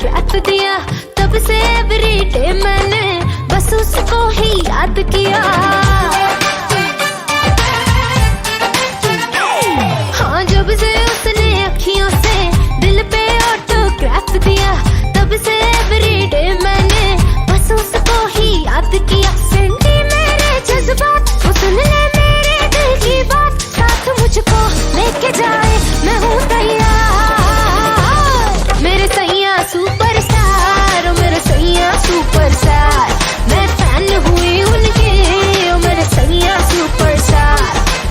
Autograph दिया, तब से एवरीडे मैंने बस उसको ही याद किया। हाँ, जब से उसने अखियों से दिल पे ऑटोग्राफ दिया, तब से एवरीडे मैंने बस उसको ही याद किया। सेंटी मेरे जज्बात, वो सुन ले मेरे दिल की बात, साथ मुझको लेके जाए मैं हूँ तैयार। मेरे सैया सुपरस्टार, मेरे सैया सुपरस्टार, मैं फैन हुई उनके, मेरे सैया सुपरस्टार,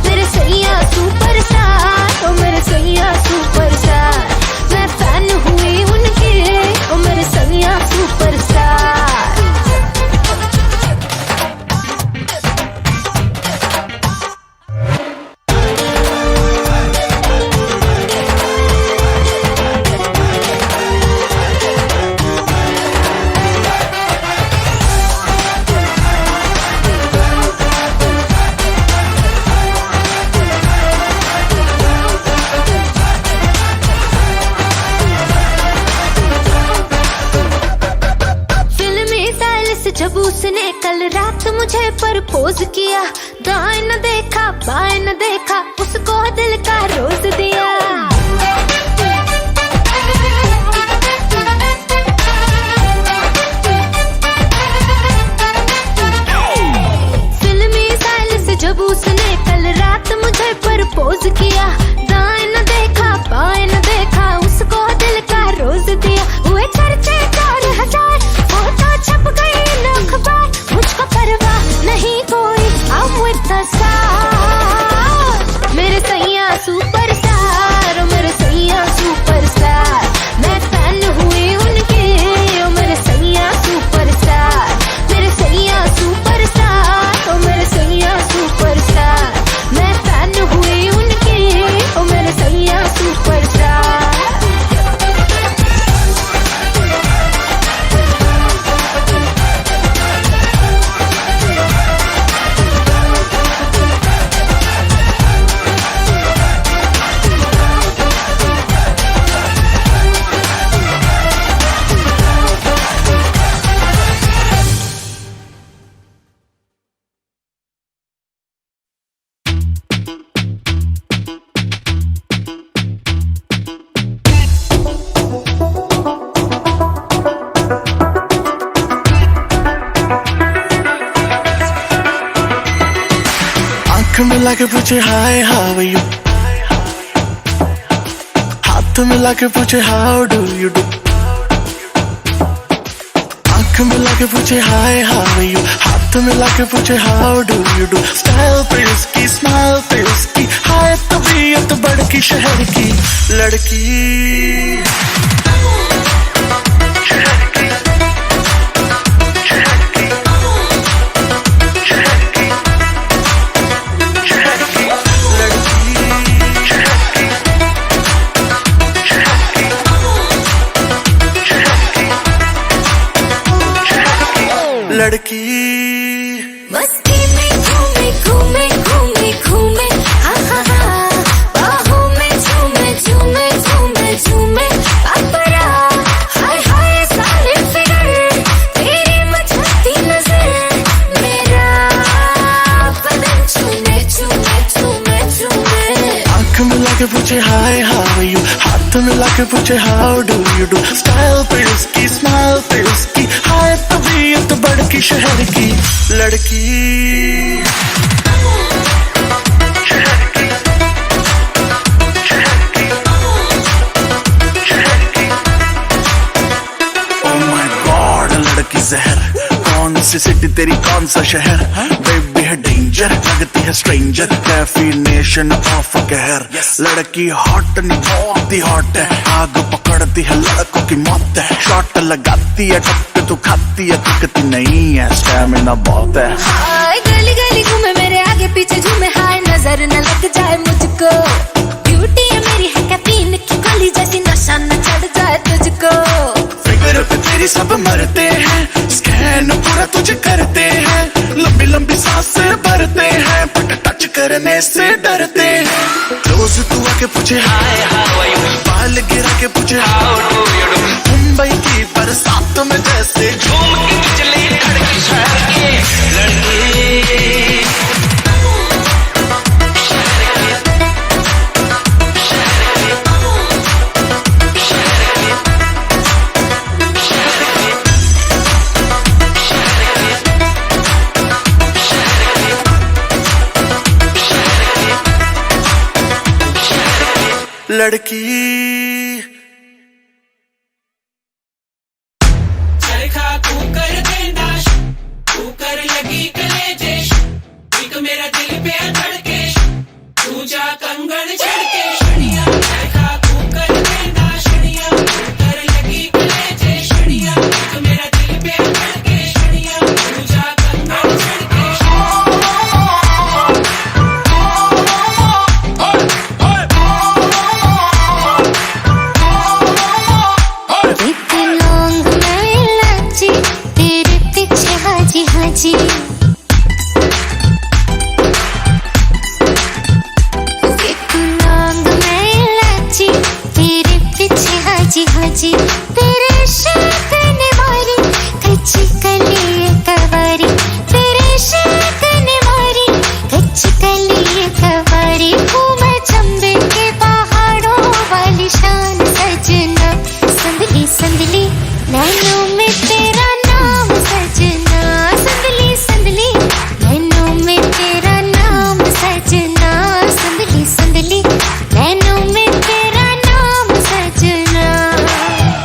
मेरे सैया सुपरस्टार, मेरे सैया सुपरस्टार, मैं फैन हुई उनके, मेरे सैया सुपरस्टार। जब उसने कल रात मुझे प्रपोज किया, दाएं न देखा बाएं न देखा, उसको दिल का रोज दिया। फिल्मी स्टाइल से जब उसने कल रात मुझे प्रपोज किया, दाएं न देखा बाएं न देखा, उसको दिल का रोज दिया। हुए चर्चे 4000, फोटो छप गई अखबार, मुझको परवाह नहीं कोई, I'm with the star। मेरे सैया सुपरस्टार, मेरे सैया सुपरस्टार, मैं फैन हुई उनके, मेरे सैया सुपरस्टार, मेरे सैया सुपरस्टार, मेरे सैया सुपरस्टार, मैं फैन हुई उनके, मेरे सैया सुपरस्टार। मिला के पूछे हाय हाउ यू, हाथ मिला के पूछे हाउ डू यू डू, आंख मिला के पूछे हाय हाउ यू, हाथ मिला के पूछे how do you do. Style पे उसकी, स्माइल पे उसकी, हाय तबीयत बड़की शहर की लड़की। लड़की मस्ती में घूमे घूमे घूमे घूमे, हाँ हाँ हाँ, बाहों में झूमे झूमे झूमे झूमे, पापरा हाय हाय सारे फिगर, तेरी मचलती नजर, मेरा बदन छूने छूने छूने छूने। आंख मिला के पूछे हाय हाउ यू, हाथ मिला के पूछे how do you do. Style पे उसकी, स्माइल पे उसकी, हाय तबीयत बड़की शहर की लड़की। Oh my God, लड़की जहर, कौन सी सिटी तेरी कौन सा शहर, बेबी है डेंजर, लगती है स्ट्रेंजर, डेफिनेशन ऑफ कहर। लड़की हॉट नहीं बहुत ही हॉट है, आग पकड़ती है लड़कों की मौत है, शॉट लगाती है टक्कर तो खाती है, दिखती नहीं है, स्टैमिना बहुत है। हाय गली गली घूमे मेरे आगे पीछे झूमे, हाय नजर न लग जाए मुझको, ब्यूटी है मेरी है कैफीन की गोली जैसी, नशा न चढ़ जाए तुझको। फिगर पे तेरी सब मरते हैं, स्कैन पूरा तुझे करते हैं, लंबी लंबी सांसें भरते हैं, बट टच करने से डरते हैं। रोज तू आके पूछे हाय हाउ आर यू, बाल गिरा के पूछे how do you do, Mumbai की बरसात में जैसे झूम के बिजली कड़की शहर की लड़की। लड़की चरखा कुकर देना कुकर लगी कलेजे एक मेरा दिल पे धड़के तू जा कंगन छड़के शनिया चरखा कुकर देना शनिया कुकर लगी कलेजे शनिया एक मेरा दिल पे धड़के शनिया तू जा कंगन छड़के। हाजी एक लौंग मैं इलायची तेरे पीछे हाजी हाजी तेरे शेक ने मारी कच्ची कली कवारी तेरे शेक ने मारी कच्ची कली कवारी घूम चंबे के पहाड़ों वाली शान सजना संदली संदली नैनों में तेरा नाम सजना संदली संदली नैनों में तेरा नाम सजना संदली संदली नैनों में तेरा नाम सजना।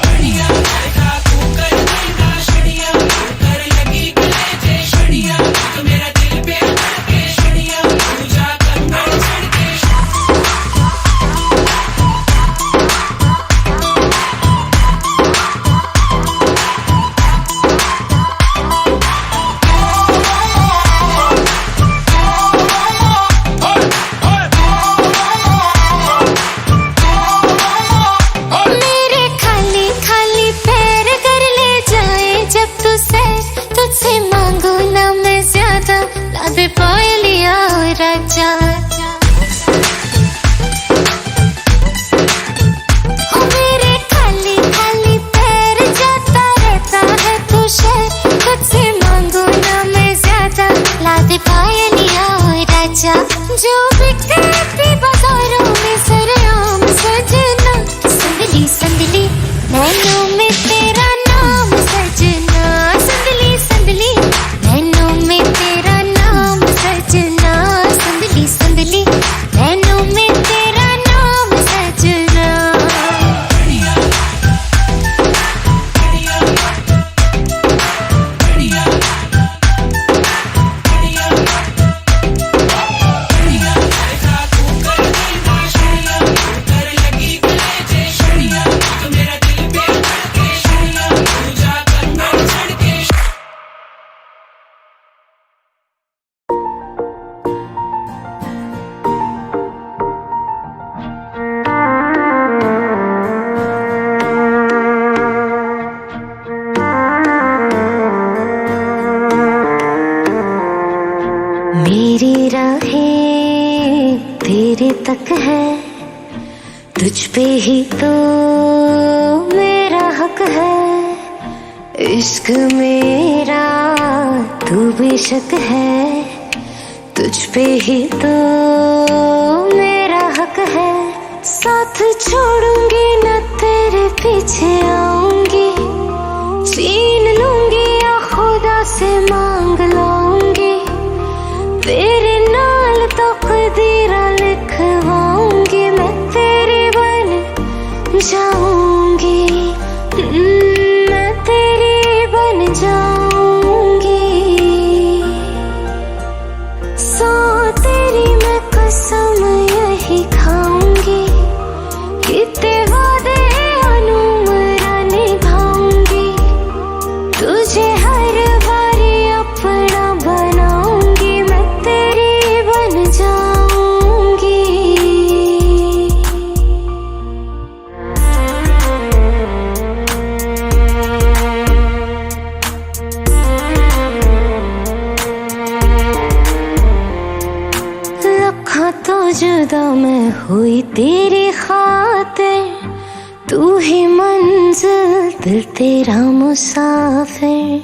शनिया चरखा कुकर देना शनिया कुकर लगी कलेजे शनिया एक मेरा दिल पे धड़के शनिया तू जा कंगन छड़के। मेरे खाली खाली पैर कर ले जाए जब तुझसे मांगू ना मैं ज्यादा ला दे पायलिया राजा। ओ मेरे खाली खाली पैर जाता रहता है तू शहर तुझसे मांगू ना मैं ज्यादा ला दे पायलिया राजा जो बिकती बाजारों में सरेआम सजना संदली संदली नैनों में तेरा नाम सजना संदली संदली नैनों में तेरा नाम सजना संदली संदली नैनों में तेरा नाम सजना। चरखा कुकर देना शनिया कुकर लगी कलेजे शनिया एक मेरा दिल पे धड़के शनिया तू जा कंगन छड़के। मेरी राहें तेरे तक है तुझ पे ही तो मेरा हक है इश्क मेरा तू बेशक है तुझ पे ही तो मेरा हक है साथ छोड़ूंगी न तेरे पीछे आऊंगी छीन लूंगी या खुदा से मांग लाऊंगी तेरे नाल तकदीरा लिखवाऊंगी मैं तेरी बन जाऊंगी मैं तेरी बन जाऊंगी सो तेरी मैं कसम यही खाऊंगी कितने वादे अनुमरा निभाऊंगी तुझे हर बारी अपना दिल तेरा मुसाफिर।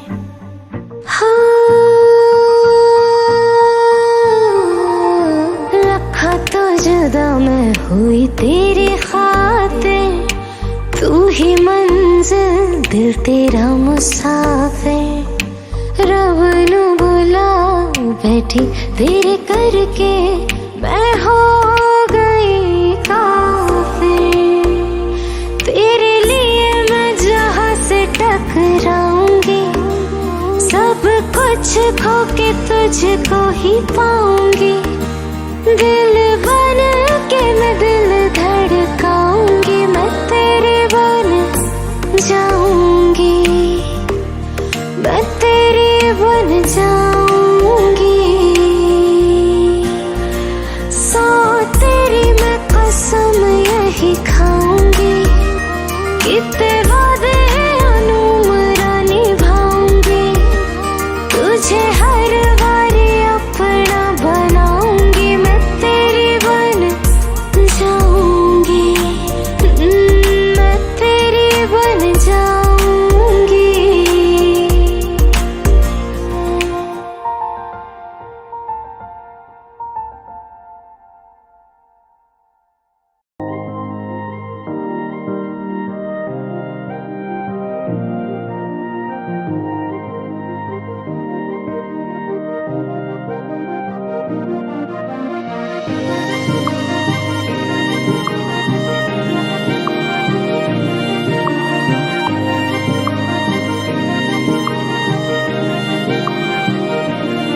रखा तो जुदा मैं हुई तेरी खातिर, तू ही मंजिल दिल तेरा मुसाफिर। रब नू बुला बैठी तेरे करके मैं हो गई काफिर। तेरे लिए मैं जहां से टकराऊंगी, सब कुछ खो के तुझको ही पाऊंगी। दिल बन के मैं दिल धड़काऊंगी, मैं तेरे बन जाऊंगी, मैं तेरी बन जाऊंगी। सो तेरी मैं कसम यही खाऊंगी, कितने वादे अनुमरा निभाऊंगी। तुझे हर बारी अपना बनाऊंगी, मैं तेरी बन जाऊंगी, मैं तेरी बन जाऊंगी।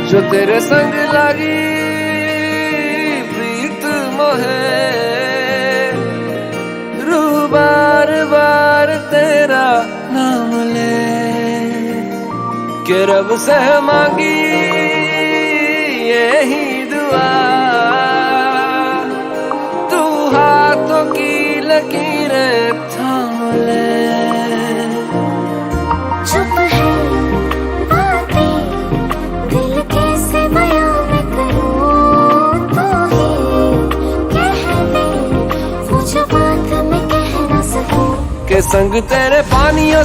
जो तेरे संग लगी प्रीत मोहे, रू बार बार तेरा नाम ले के रब से मांगी यही दुआ। तू हाथों की लकीरें थाम ले। चुप है बातें दिल कैसे बयां मैं करूं, तू ही कह दे वो जो बात मैं कह ना सकूं। के संग तेरे पानियों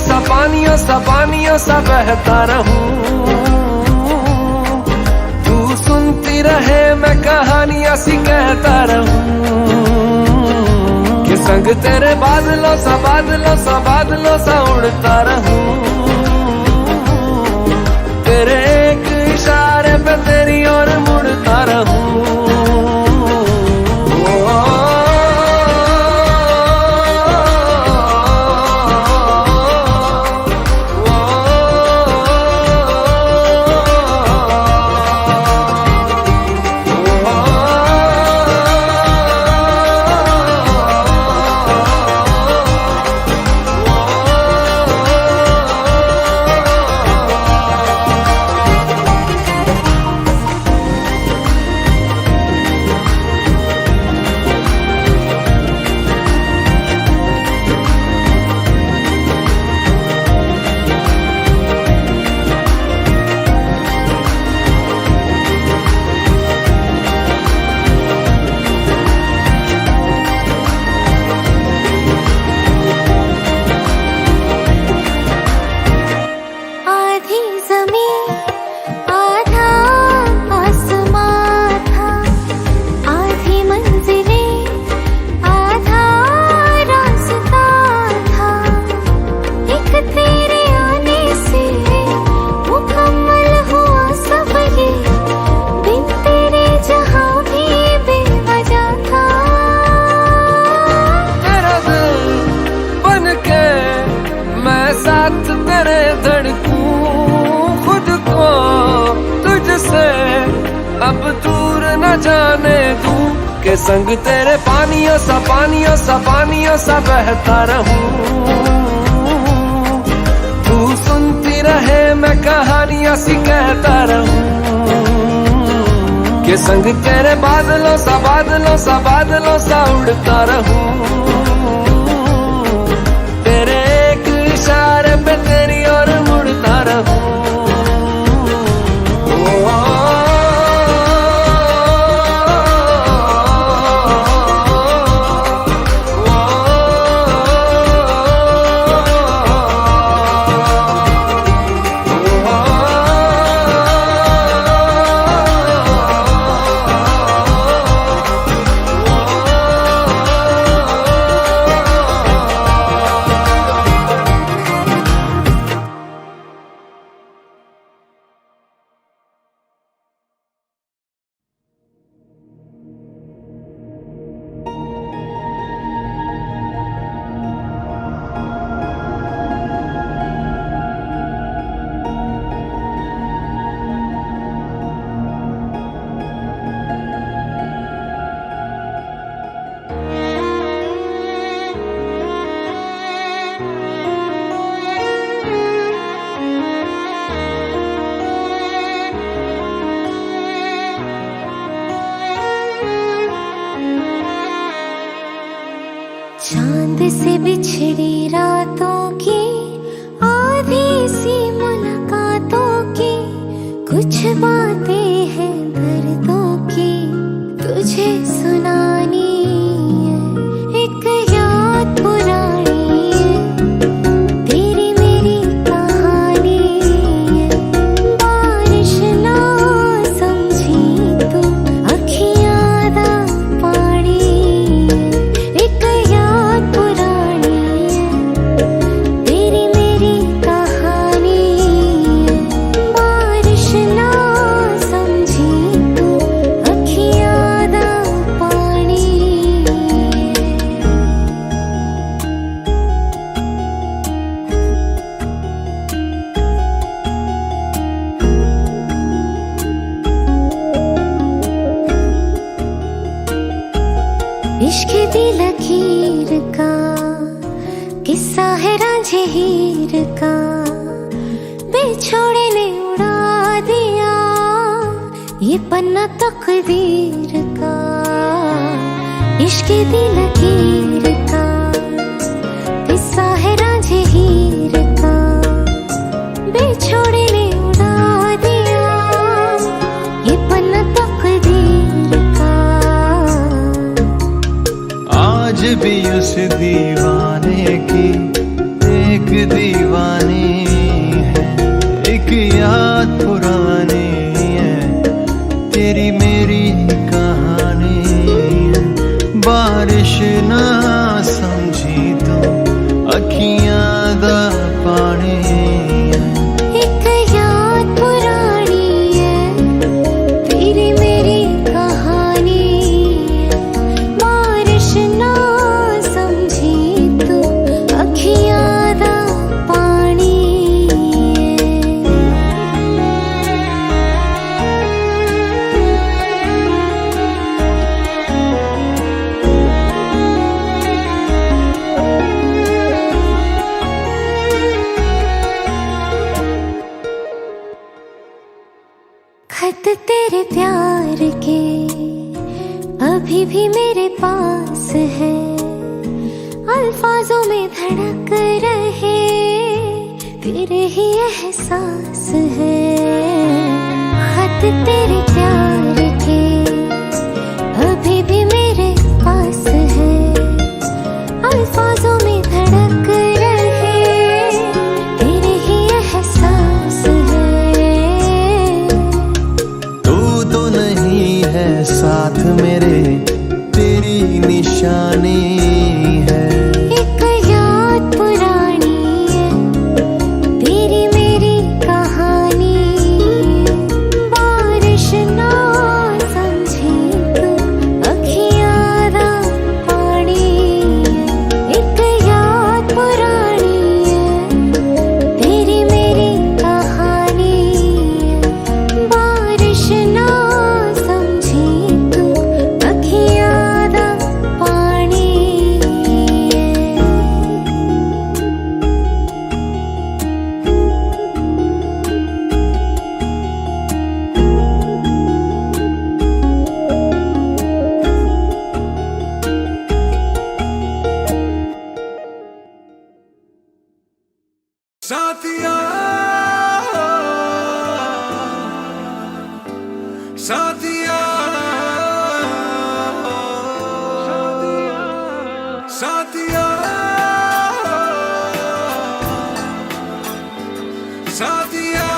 सा बहता रहूं। तू सुनती रहे मैं कहानियां सी कहता रहूं। के संग तेरे बादलों सा उड़ता रहूं। तेरे एक इशारे पे तेरी ओर मुड़ता रहूं। अब दूर न जाने दूं। के संग तेरे पानियों सा बहता रहूं। तू सुनती रहे मैं कहानियां सी कहता रहूं। के संग तेरे बादलों सा उड़ता रहूं। तेरे एक इशारे पे तेरी ओर मुड़ता रहूं। चांद से बिछड़ी रातों की आधी सी मुलाकातों की कुछ बातें हैं दर्दों की तुझे सुनानी है। एक याद पुरानी है, तेरी मेरी कहानी है। बारिश ना समझी तू, अखियाँ दा पानी है। एक याद पुरानी है, तेरी मेरी कहानी है। बारिश ना समझी तू, अखियाँ दा पानी है। इश्क दी लकीर का किस्सा है रांझे हीर का, बेछोड़े ने उड़ा दिया ये पन्ना तकदीर का। इश्क दी लकीर का किस्सा है रांझे हीर का, बेछोड़े ने उड़ा दिया ये पन्ना तकदीर का। आज भी उस दीवाने की एक दीवानी है, एक याद पुरानी है, तेरी मेरी कहानी है। बारिश ना समझी तो अखियाँ दा पानी है। एक याद पुरानी है, तेरी मेरी कहानी है। बारिश ना समझी तू, अखियाँ दा पानी खत तेरे प्यार के अभी भी मेरे पास है, अल्फाजों में धड़क रहे तेरे ही एहसास है। खत तेरे प्यार के अभी भी मेरे पास है, अल्फाजों में धड़क रहे तेरे ही एहसास है। तू तो नहीं है साथ मेरे, तेरी निशानी है। एक याद पुरानी है, तेरी मेरी कहानी है। बारिश ना समझी तू, अखियाँ दा पानी है। एक याद पुरानी है, तेरी मेरी कहानी है। बारिश ना समझी तू, अखियाँ दा पानी है। साथिया साथिया साथिया साथिया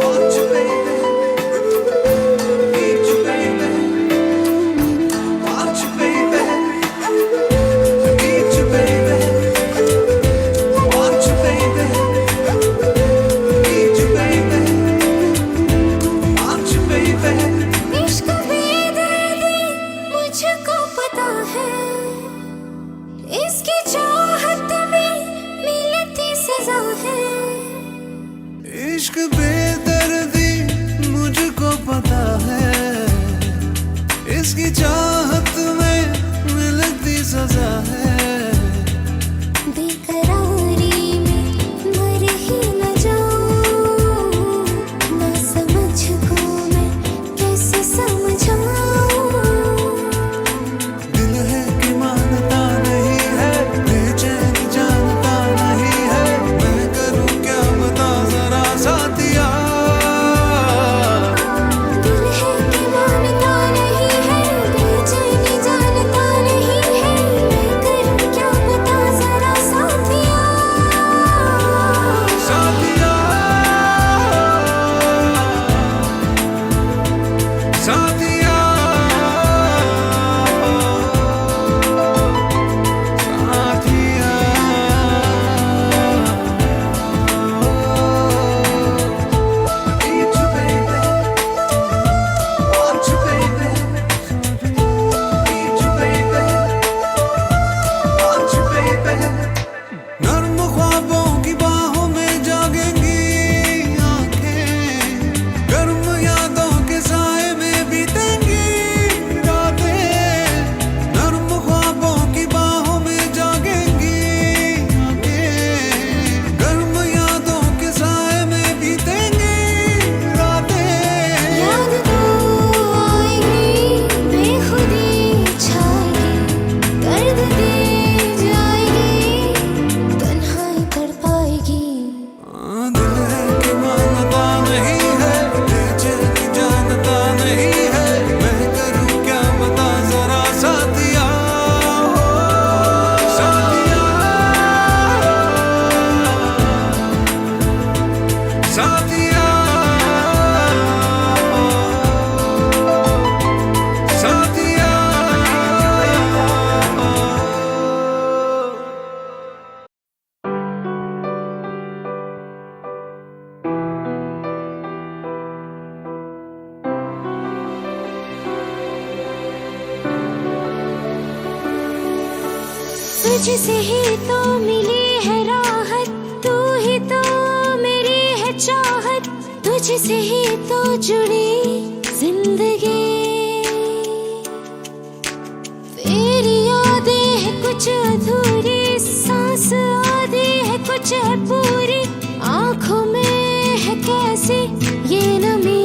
Want you, baby. Need you, baby. Want you, baby. Need you, baby. Want you, baby. Need you, baby. Want you, baby. इश्क बेदर्दी मुझको पता है, इसकी चाहत में मिलती सजा है। इश्क बेदर्दी मुझको पता है, इसकी चाहत में मिलती सजा है। बेकरारी में मर ही न जाऊं, ना समझ तुझसे ही तो मिली है राहत, तू ही तो मेरी है चाहत, तुझसे ही तो जुड़ी जिंदगी। तेरी यादें है कुछ अधूरी, सांस आधी है कुछ है पूरी, आंखों में है कैसी ये नमी।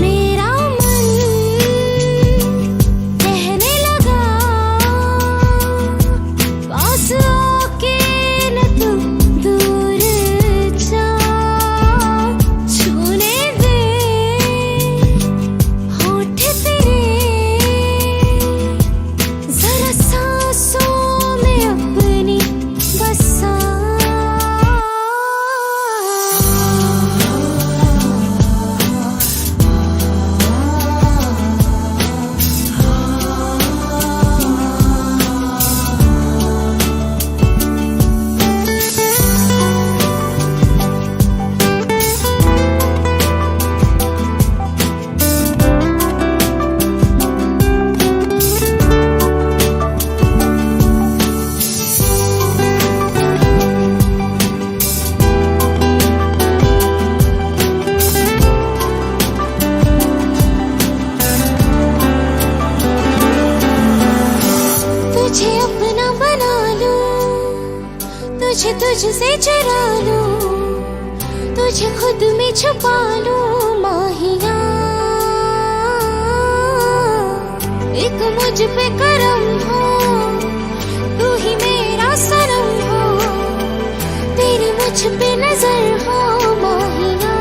मेरा मन कहने लगा पास आके न तू दूर जा, छूने दे होठ तेरे जरा सांसों में अपनी बसा। तुझे अपना बना लूं, तुझे तुझसे चुरा लूं, तुझे खुद में छुपा लूं माहिया। एक मुझ पे करम हो, तू ही मेरा सनम हो, तेरी मुझ पे नजर हो माहिया।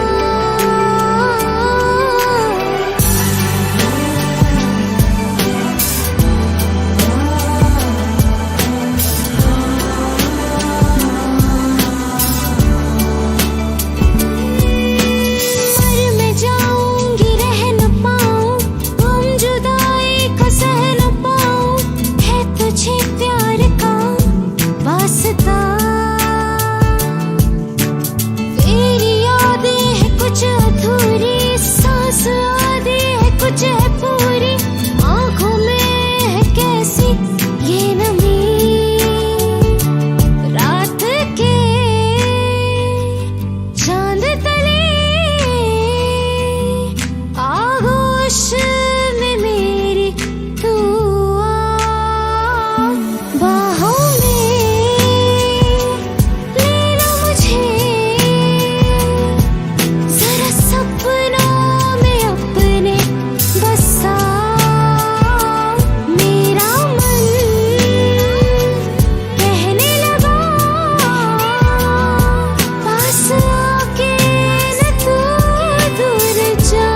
तेरी यादें है कुछ अधूरी, सांस आधी है कुछ है पूरी, आंखों में है कैसी ये नमी। रात के चांद तले आगोश में मेरी तू आ, बाहों में लेना मुझे जरा सपनों में अपने बसा। मेरा मन कहने लगा पास आके न तू दूर जा,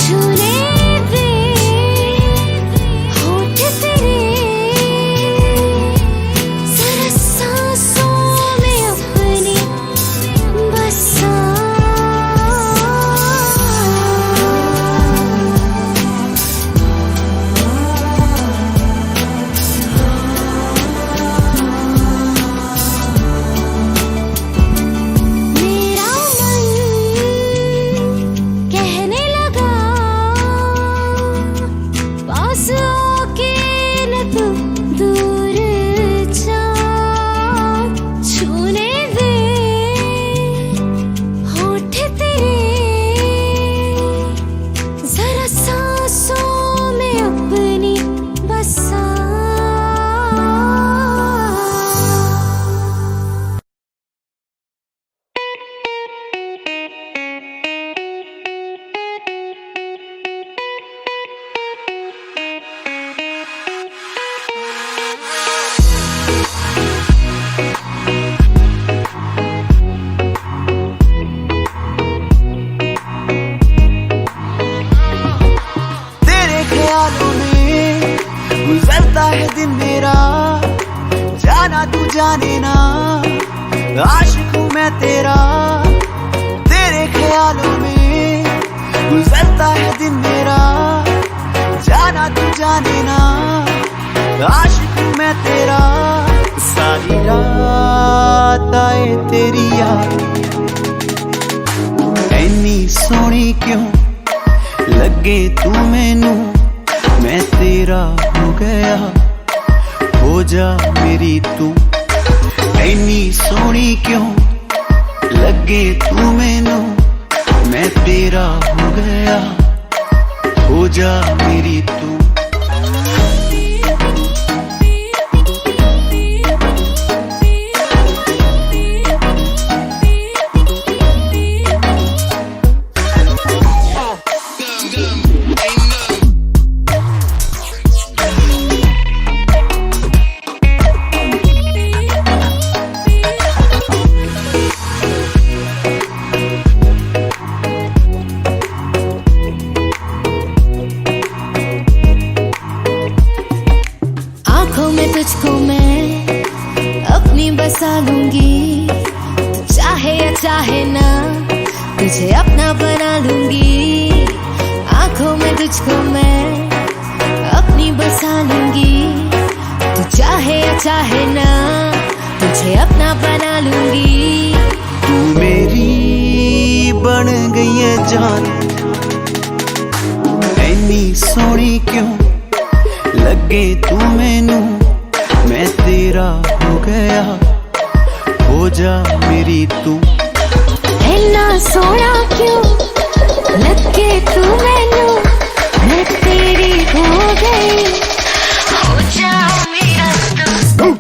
छूने दे होठ तेरे जरा सांसों में अपनी बसा। मेरा मन कहने लगा पास आके न तू दूर जा, छूने दे होठ तेरे जरा सांसों में अपनी बसा। तेरे ख्यालों में गुजरता है दिन मेरा, जाना तू जाने ना, आशिक हूँ मैं तेरा। तेरे ख्यालों में गुजरता है दिन मेरा, जाना तू जाने ना, आशिक हूँ मैं तेरा। सारी रात आए तेरी याद, ऐनी सोहनी क्यों लगे तू मैनू, मैं तेरा हो गया, हो जा मेरी तू। इन्नी सोहनी क्यों लगे तू मैनू, मैं तेरा हो गया, हो जा मेरी तू। तुझको मैं अपनी बसा लूंगी, तू चाहे या चाहे ना तुझे अपना बना लूंगी। आंखों में तुझको मैं अपनी बसा लूंगी, तू चाहे या चाहे ना तुझे अपना बना लूंगी। तू मेरी बन गई है जान, इन्नी सोहनी क्यों लगे तू मैनू, मैं तेरा हो गया, हो जा मेरी तू। इन्ना सोहना क्यों लगे तू मैनू, मैं तेरी हो गई, हो जा मेरा तू।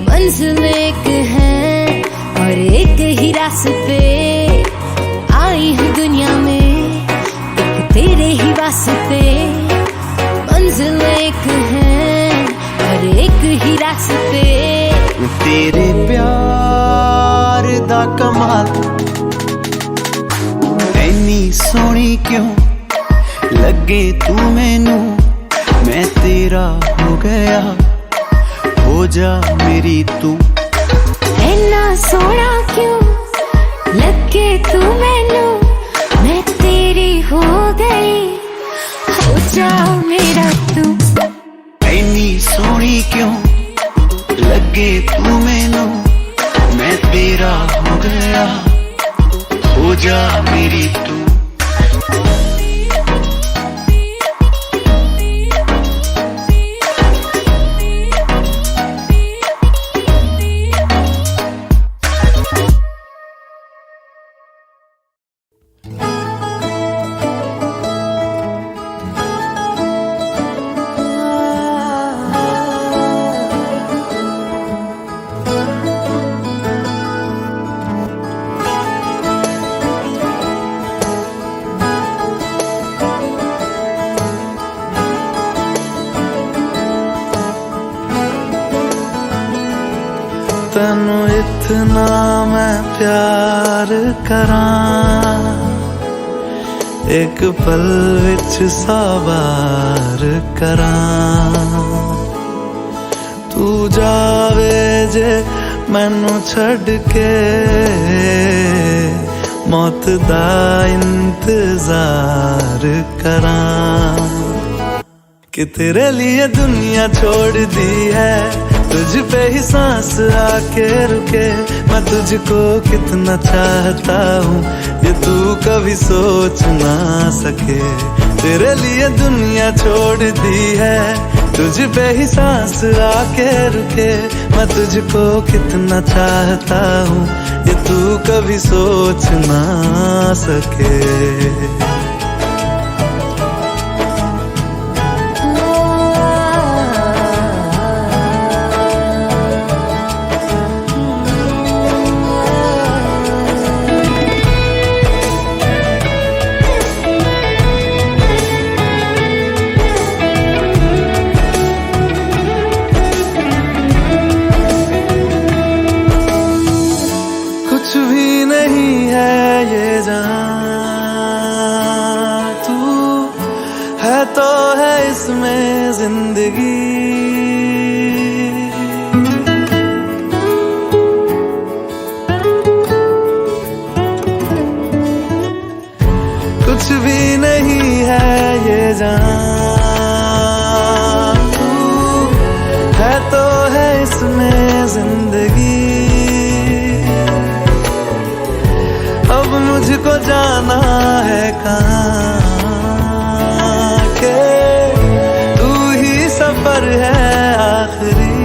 मंजिल एक है और एक ही रास्ते, आई हूँ दुनिया में एक तेरे ही वास्ते। मंजिल एक है और एक ही रास्ते, तेरे प्यार दा कमाल, इन्नी सोहनी क्यों लगे तू मैनू, मैं तेरा हो गया, हो जा मेरी तू। इन्ना सोहना क्यों लगे तू मैनू, मैं तेरी हो गई, हो जा मेरा तू। इन्नी सोहनी क्यों लगे तू मैनू, मैं तेरा हो गया, हो जा मेरी तू। तेनू इतना मैं प्यार करां, एक पल विच सावार करां। तू जावे जे मैनू छड़ के, मौत दा इंतजार करां। कि तेरे लिए दुनिया छोड़ दी है, तुझ पे ही सांस आके रुके। मैं तुझको कितना चाहता हूँ ये तू कभी सोच ना सके। तेरे लिए दुनिया छोड़ दी है, तुझ पे ही सांस आके रुके। मैं तुझको कितना चाहता हूँ ये तू कभी सोच ना सके। नहीं है ये जहां, तू है तो है इसमें जिंदगी। कुछ भी नहीं है ये जहां, तू है तो है इसमें जिंदगी। अब मुझको जाना है कहाँ के तू ही सफर है आखिरी।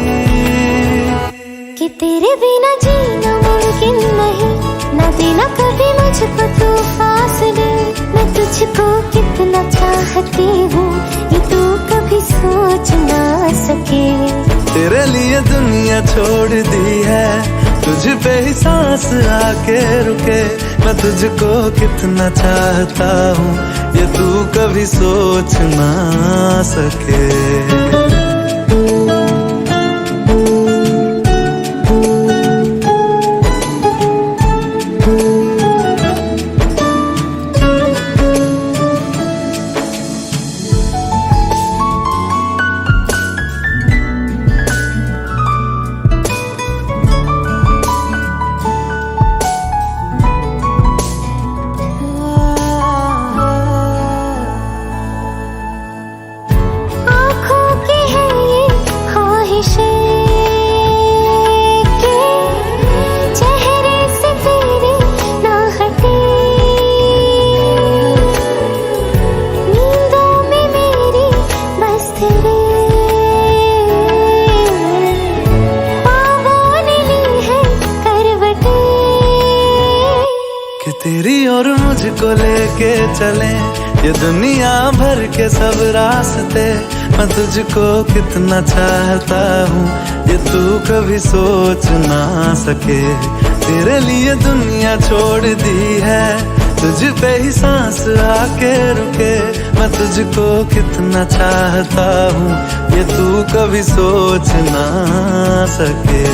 कि तेरे बिना जीना मुमकिन नहीं, ना देना कभी मुझको तू फासले। मैं तुझको कितना चाहती हूँ ये तू कभी सोच ना सके। तेरे लिए दुनिया छोड़ दी है, तुझ पे ही सांस आके रुके। मैं तुझको कितना चाहता हूँ ये तू कभी सोच ना सके। तेरी और मुझको लेके चले ये दुनिया भर के सब रास्ते। मैं तुझको कितना चाहता हूँ ये तू कभी सोच ना सके। तेरे लिए दुनिया छोड़ दी है, तुझ पे ही सांस आके रुके। मैं तुझको कितना चाहता हूँ ये तू कभी सोच ना सके।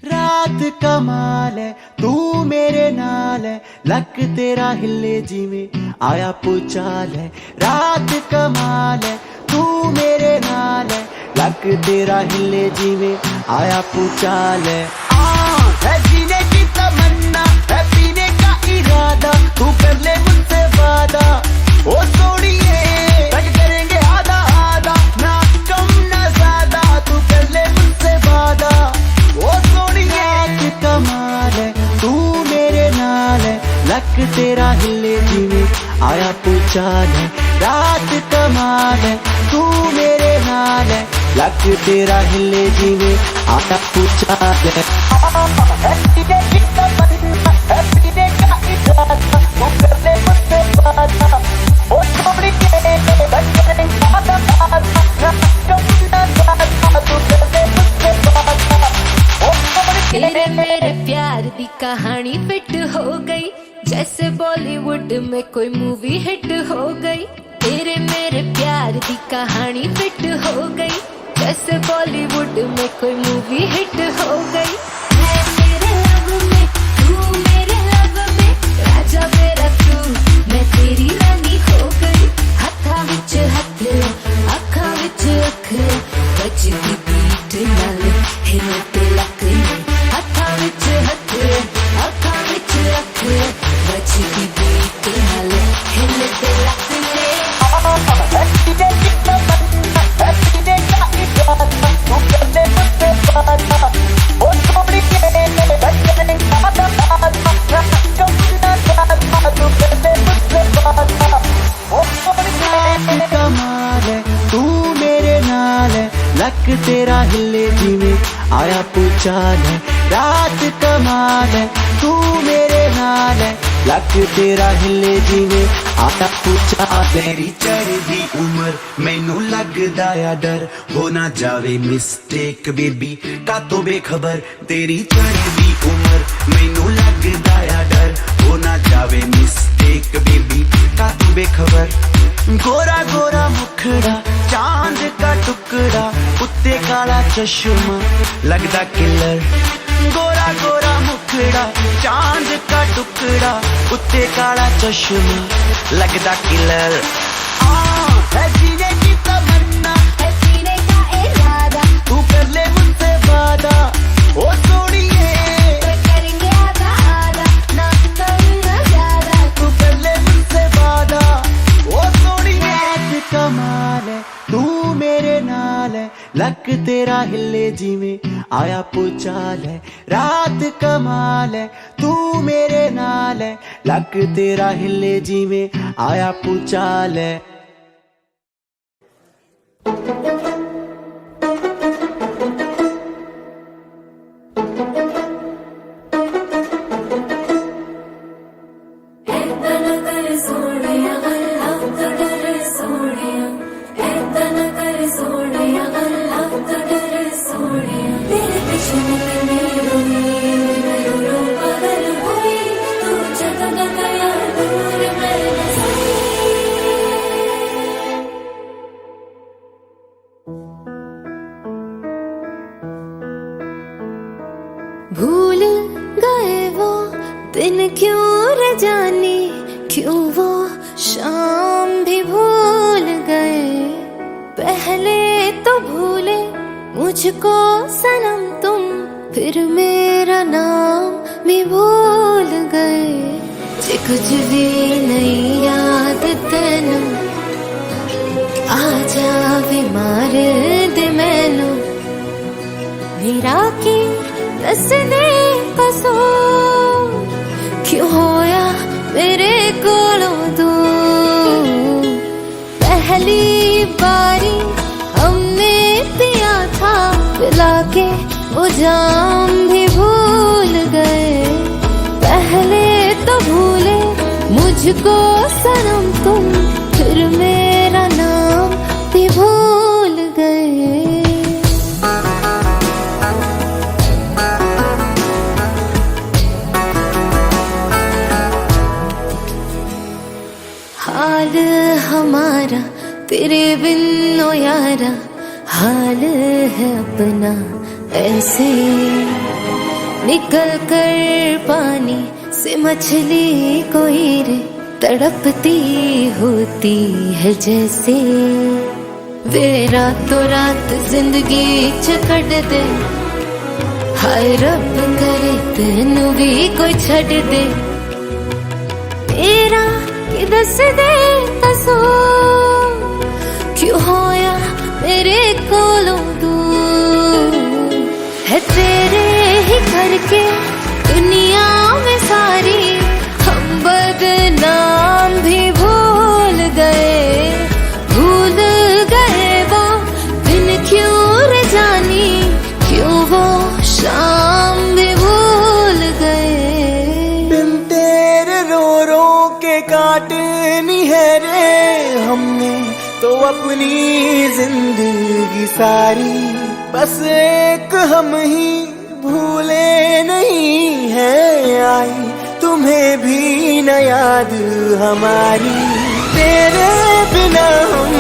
रात कमाल है तू मेरे नाल है, लक तेरा हिले जिਵੇਂ आया पुचाल है। रात कमाल है तू मेरे नाल है, लक तेरा हिले जिਵੇਂ आया पुचाल है। है जीने की तमन्ना है पीने का इरादा, तू कर ले मुझसे वादा ओ सोनिए। तक करेंगे आधा आधा ना कम ना ज्यादा, तू कर ले मुझसे वादा ओ सोनिए। कमाल है तू मेरे नाल है, लक तेरा हिले जिਵੇਂ आया पुचाल है। रात कमाल है तू मेरे नाल है, लक तेरा हिले जिਵੇਂ आया पुचाल है। तेरे मेरे प्यार दी कहानी फिट हो गई, जैसे बॉलीवुड में कोई मूवी हिट हो गई। तेरे मेरे प्यार दी कहानी फिट हो गई, जैसे बॉलीवुड में कोई मूवी हिट हो गई। है मेरे लव में तू मेरे लव में, राजा मेरा तू मैं तेरी रानी हो गई। हत्था विच हथ अखा विच अख, बजदी बीट नाल हिलते लक। हत्था विच हथ अखा विच अख, बजदी बीट नाल हिलते लक। Oh, लक तेरा हिले जिਵੇਂ आया पूचाल है रात कमाल है तू मेरे नाल है लक तेरा हिले जिਵੇਂ आया पूचाल तेरी चढ़दी उम्र मैनू लगदा आ डर हो ना जावे मिस्टेक बेबी का तो बेखबर तेरी चढ़दी उम्र मैनू लगदा आ डर हो ना जावे मिस्टेक बेबी का तो बेखबर गोरा गोरा मुखड़ा चांद का टुकड़ा उत्ते काला चश्मा लगदा किलर गोरा गोरा मुखड़ा चांद का टुकड़ा उत्ते काला चश्मा लगदा किलर है जीने की तमन्ना है जीने का इरादा तू कर ले मुझसे वादा ओ सोनिए तो करेंगे आधा आधा ना करूँगा ज्यादा तू कर ले मुझसे वादा ओ सोनिए कमाल है तू मेरे नाल है लक तेरा हिले जिਵੇਂ आया पूचाल है रात कमाल है तू मेरे नाल है लक तेरा हिले जिਵੇਂ आया पूचाल है भूल गए वो दिन क्यों रे जाने क्यों वो शाम भी भूल गए पहले तो भूले मुझको सनम तुम फिर मेरा नाम भी भूल गए जे कुछ भी नहीं याद तेनू आ जावे मार दे मैनू मेरा की दस दे कसूर क्यों होया मेरे कोलों दूर पहली बारी हमने पिया था पिला के वो जाम भी भूल गए पहले तो भूले मुझको सनम तुम फिर मेरा नाम भी भूल गए हाल हमारा तेरे बिन ओ यारा हाल है अपना ऐसे निकल कर पानी से मछली कोई रे तड़पती होती है जैसे वे रातों रात जिंदगी च कट दे हाय रब करे तेनू भी कोई छड़ दे मेरा कि दस दे कसूर क्यों होया मेरे कोलों दूर है तेरे ही करके दुनिया में सारी हम बदनाम भी भूल गए वो दिन क्यों रे जानी क्यों वो शाम भी भूल गए बिन तेरे रो रो के काटनी है रे हमने तो अपनी जिंदगी सारी बस एक हम ही भूले नहीं है आई तुम्हें भी न याद हमारी तेरे बिना हम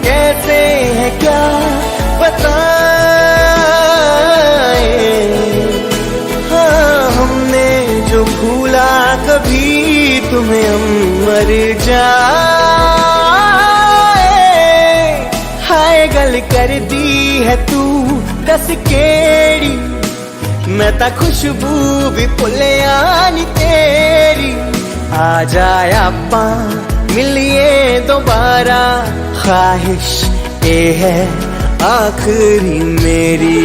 कैसे है क्या बताएं हाँ हमने जो भूला कभी तुम्हें हम मर जाए हाय गल कर दी है तू दस केड़ी मैं ता खुशबू भी भुलिया नी तेरी आ जाए आपा मिलिए दोबारा ख्वाहिश ये है आखिरी मेरी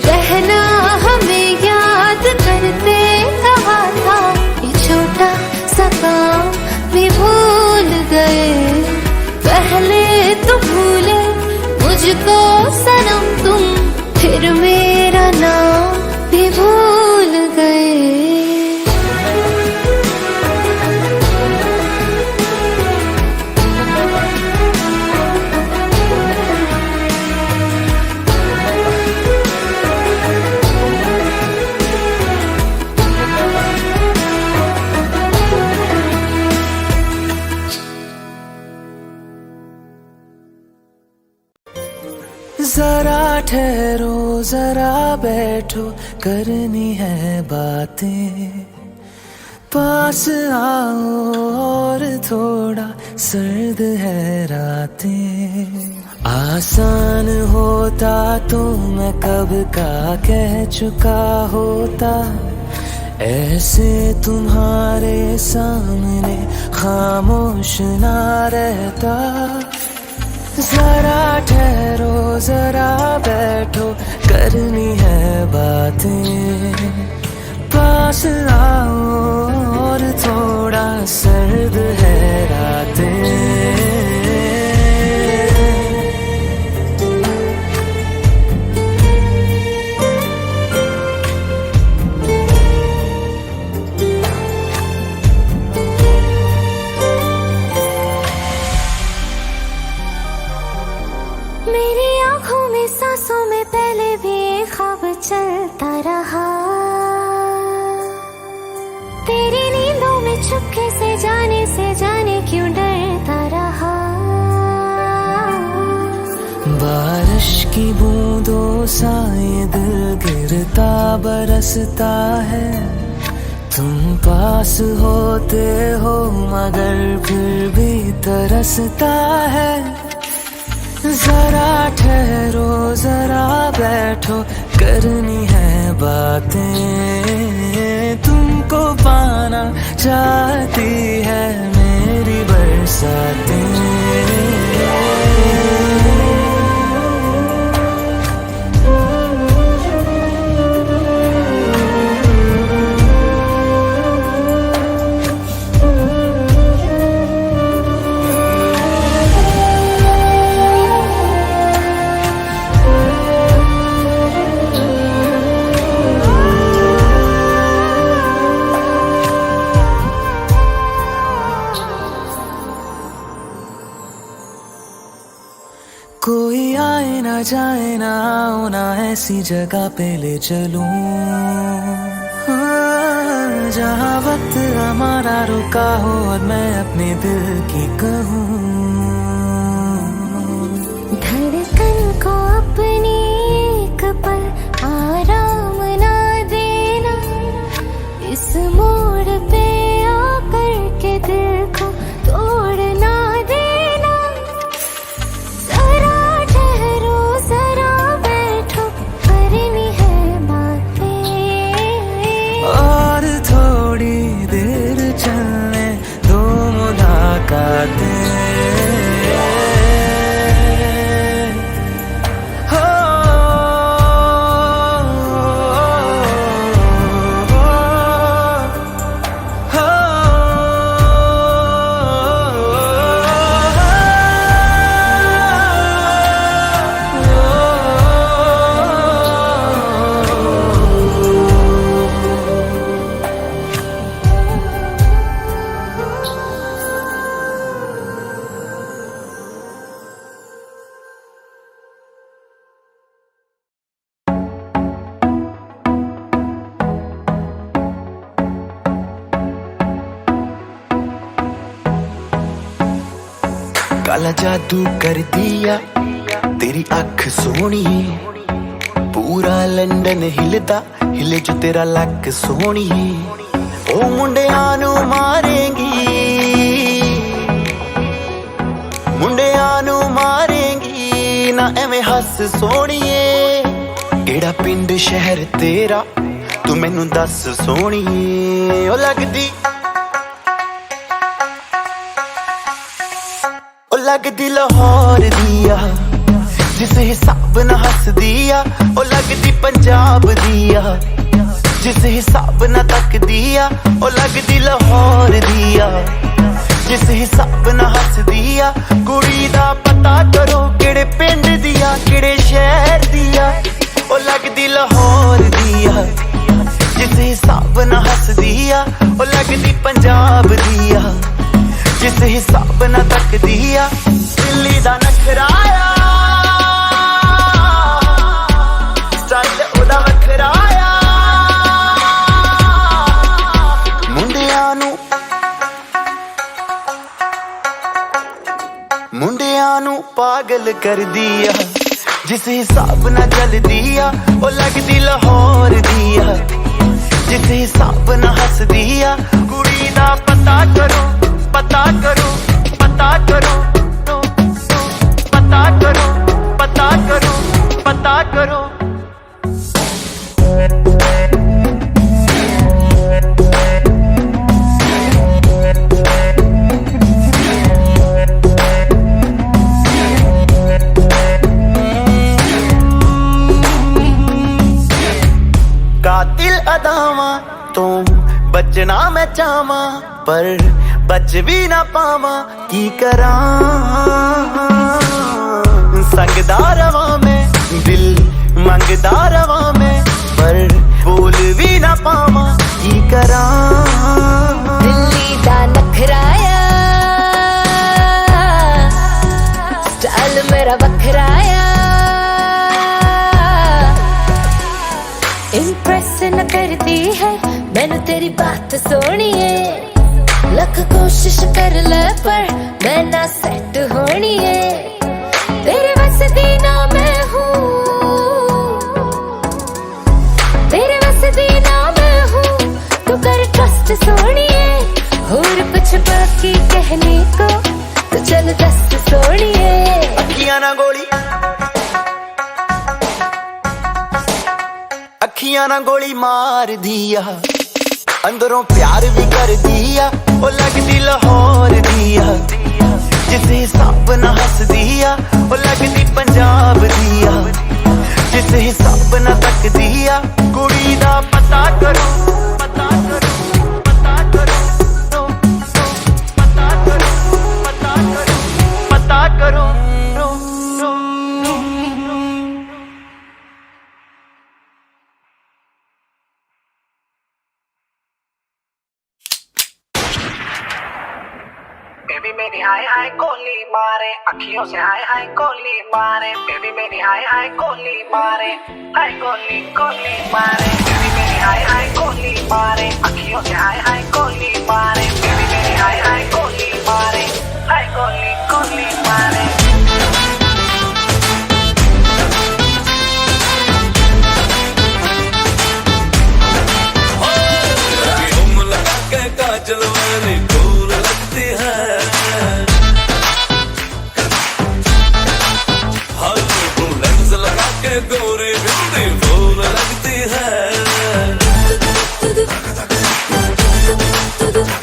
रहना हमें याद करते कहा था ये छोटा सा काम भी भूल गए पहले तो भूले मुझ मुझको सनम तुम फिर मेरा नाम भी भूल गए। जरा ठहरो जरा बैठो करनी है बातें, पास आओ और थोड़ा सर्द है रातें। आसान होता तो मैं कब का कह चुका होता, ऐसे तुम्हारे सामने खामोश ना रहता। जरा ठहरो जरा बैठो करनी है बातें, पास आओ और थोड़ा सर्द है रातें। मेरी आंखों में सांसों में पहले भी एक ख्वाब चलता रहा, तेरी नींदों में चुपके से जाने क्यों डरता रहा। बारिश की बूंदों सा ये दिल गिरता बरसता है, तुम पास होते हो मगर फिर भी तरसता है। जरा ठहरो जरा बैठो करनी है बातें, तुमको पाना चाहती है मेरी बरसातें। कोई आए ना जाए ना आओ ना ऐसी जगह पे ले चलूं, जहाँ वक्त हमारा रुका हो और मैं अपने दिल की कहूँ। धड़कन को अपनी एक पल आराम ना देना, इस मोड़ पे आकर के दिल को तोड़ ना देना। जरा ठहरो जरा बैठो करनी है बातें, और थोड़ी देर चलने दो मुलाकातें। काला जादू कर दिया तेरी अख सोनी, पूरा लंदन हिलदा हिले जो तेरा लक सोनी। ओ मुंडियां नू मारेंगी ना एवें हस सोनिए। केड़ा पिंड शहर तेरा तू मैनू दस सोनिए। ओ लगदी लाहौर दिया जिस हिसाब ना हस दिया, ओ लगदी पंजाब दिया जिस हिसाब ना तक दिया, ओ लगदी लाहौर दिया जिस हिसाब ना हस दिया। कुड़ी दा पता करो केड़े पिंड दिया, मुंडिया नू पागल कर दिया जिस हिसाब ना चल दिया ओ लगदी लाहौर दिया जिस हिसाब ना हस दिया कुड़ी दा पता करो पता करो पता करो पता करो पता करो पता करो कातिल अदावा तो बचना मैं चाहवा पर बच भी ना पावा की करा संगदा रवा में दिल मंगदा रवा में पर बोल भी ना पावा की करा दिल्ली दा नखराया स्टाइल मेरा बखराया इम्प्रेस न करती है मैंने तेरी बात सोनी है लख कोशिश कर ले पर मैं ना सेट होनी है तेरे बस दी ना मैं हूँ तेरे बस दी ना मैं हूँ तू कर ट्रस्ट सोनी है और कुछ बाकी कहने को तो चल दस सोनी है अखियां ना गोली अखियां ना गोली मार दिया अंदरों प्यार भी कर दिया ओ लगदी लाहौर दिया जिस हिसाब ना हस दिया ओ लगदी पंजाब दिया जिस हिसाब ना तक दिया कुड़ी दा पता करो पता करो पता करो पता करो पता करो पता करो बेबी मेरी हाय हाय गोली मारे अखियों से हाय हाय गोली मारे बेबी मेरी हाय हाय गोली मारे हाय गोली गोली मारे बेबी मेरी हाय हाय गोली मारे अखियों से हाय हाय गोली मारे बेबी मेरी हाय हाय गोली मारे हाय गोली गोली मारे काजल वाली फूल लगती है हर लेंस लगा के गोरी बिंदी फूल लगती है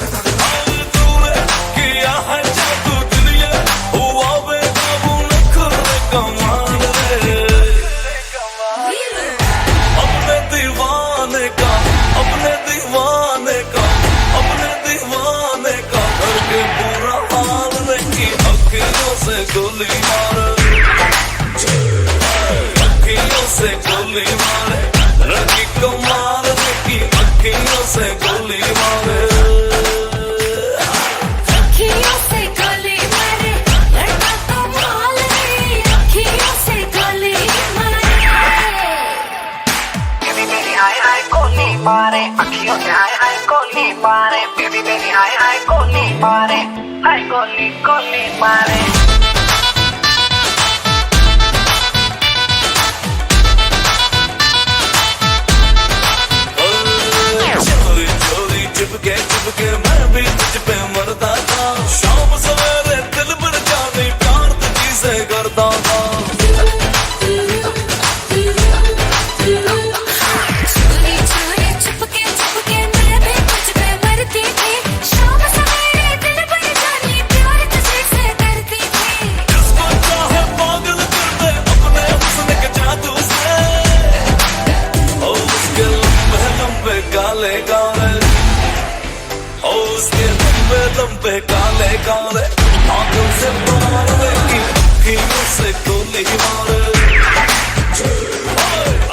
तूने किया है जादू दुनिया हुआ बेकाबू नखरे कमाल रे अपने दीवाने का अपने दीवाने का करके पूरा हाल नहीं अखियों से गोली मारे अखियों से गोली मारे लड़की को मारने की अखियों से गोली मारे अखियों से गोली मारे लड़का तो माल है अखियों से गोली मारे बेबी मेरी हाय हाय गोली मारे अखियों से हाय हाय गोली मारे बेबी मेरी हाय हाय गोली मारे हाय गोली गोली मारे चोरी चोरी चिपके मैं भी तुझ पे मरता था शाम सवेरे दिल भर जाने प्यार तुझी से करता था चोरी चोरी चुपके चुपके मैं भी तुझ पे मरती थी शाम सवेरे दिल भर जाने प्यार तुझे से करती थी जिसको चाहे पागल कर दे अपने हुस्न के जादू से ओ उसके लंबे लंबे काले काले ओ उसके लंबे लंबे काले काले आंखों से मार देगी अखियों से गोली मारे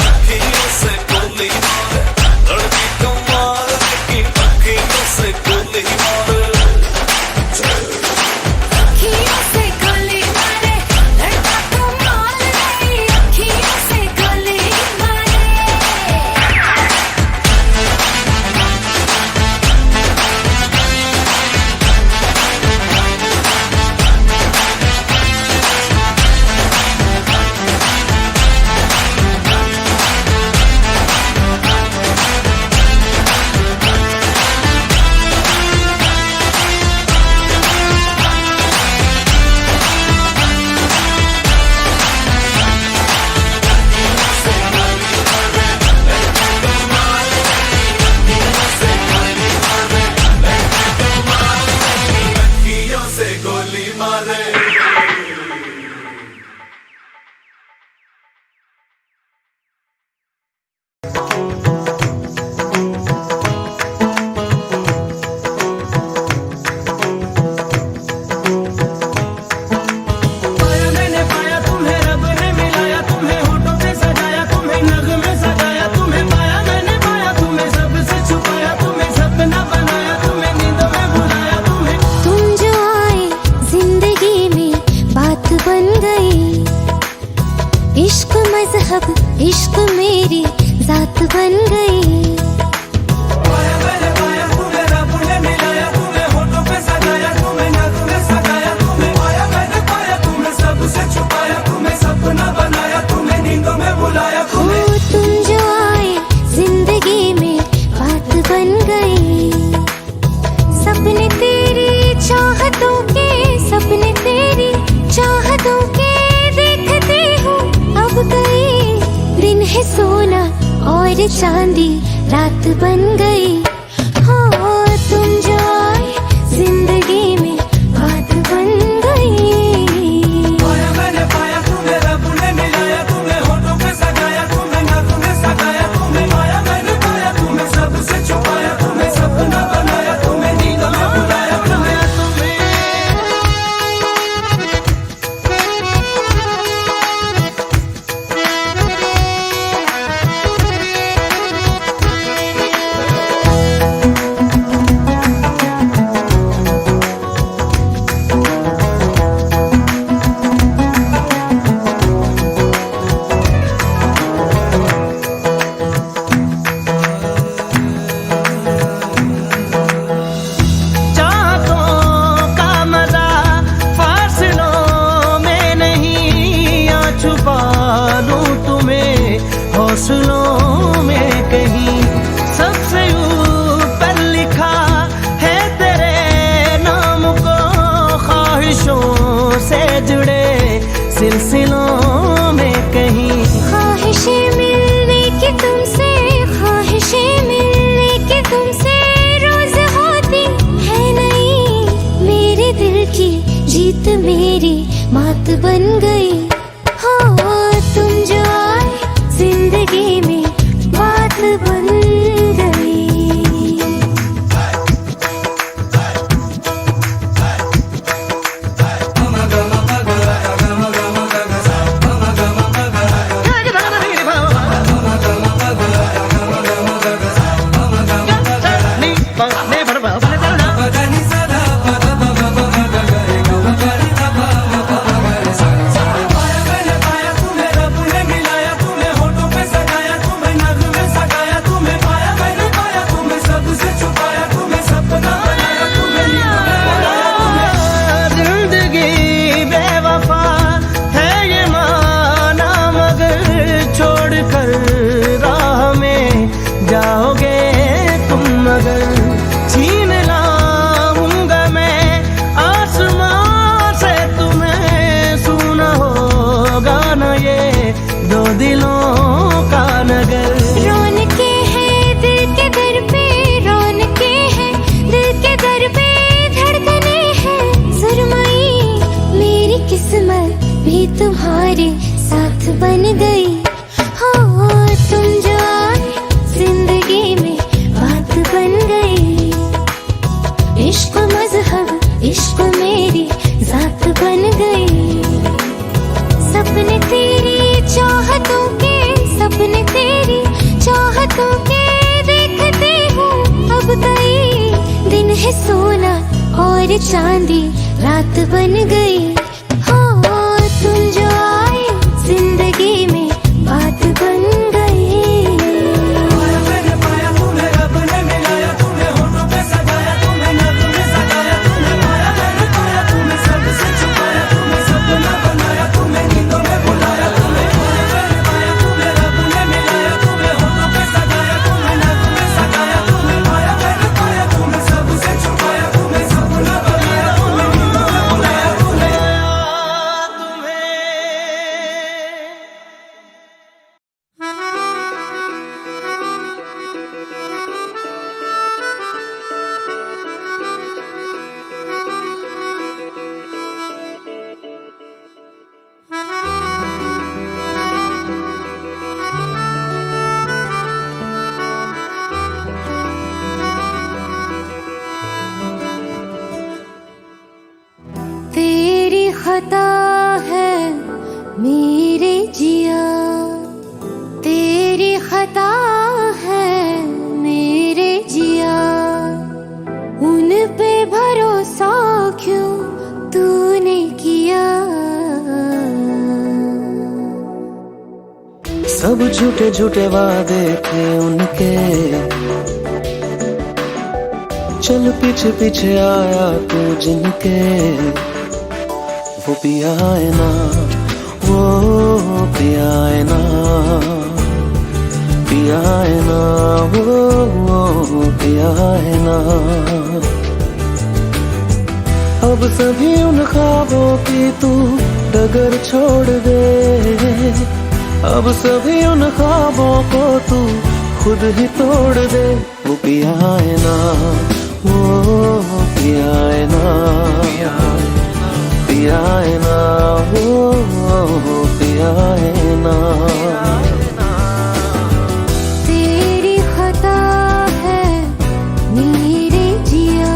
अखियों से गोली मारे लड़की को मार देगी अखियों से गोली मारे अखियों से गोली मारे लड़का तो माल है अखियों से गोली मारे मजहब इश्क मेरी जात बन गई। तुम जो आए जिंदगी में बात बन गई। सपने तेरी चाहतों के, सपने तेरी चाहतों के देखती हूँ अब गई। दिन है सोना और चांदी रात बन गई। हो तुम जो आए जिंदगी में बात बन गई। हौसलों में कहीं सबसे ऊपर लिखा है तेरे नाम को। ख्वाहिशों से जुड़े सिलसिलों में कहीं ख्वाहिशें मिलने की तुमसे, ख्वाहिशें मिलने की तुमसे रोज होती है नहीं। मेरे दिल की जीत मेरी मात बन गई। हो तुम जो आए जिंदगी में बात बन गई। छीन लाऊंगा मैं आसमां से तुम्हें, सुना होगा न ये दो दिलों का नगर। रौनके हैं दिल के दर पे, रौनके हैं दिल के दर पे, धड़कने हैं सुरमई। मेरी किस्मत भी तुम्हारे साथ बन गई। हो तुम जो आए जिंदगी में बात बन गई। इश्क मजहब इश्क मेरी जात बन गई। सपने तेरी चाहतों के, सपने तेरी चाहतों के देखती हूँ अब गई। दिन है सोना और चांदी रात बन गई। हो तुम जो आए जिंदगी में बात बन गई। खता है मेरे जिया, तेरी खता है मेरे जिया, उन पे भरोसा क्यों तूने किया। सब झूठे झूठे वादे थे उनके, चल पीछे पीछे आया तू जिनके। वो पिया है ना, वो पिया है ना, पिया है ना, वो पिया है ना। अब सभी उन ख्वाबों की तू डगर छोड़ दे, अब सभी उन ख्वाबों को तू खुद ही तोड़ दे। वो पिया है ना, वो पिया है ना, पिया है ना, वो पिया है ना। तेरी खता है मेरे जिया,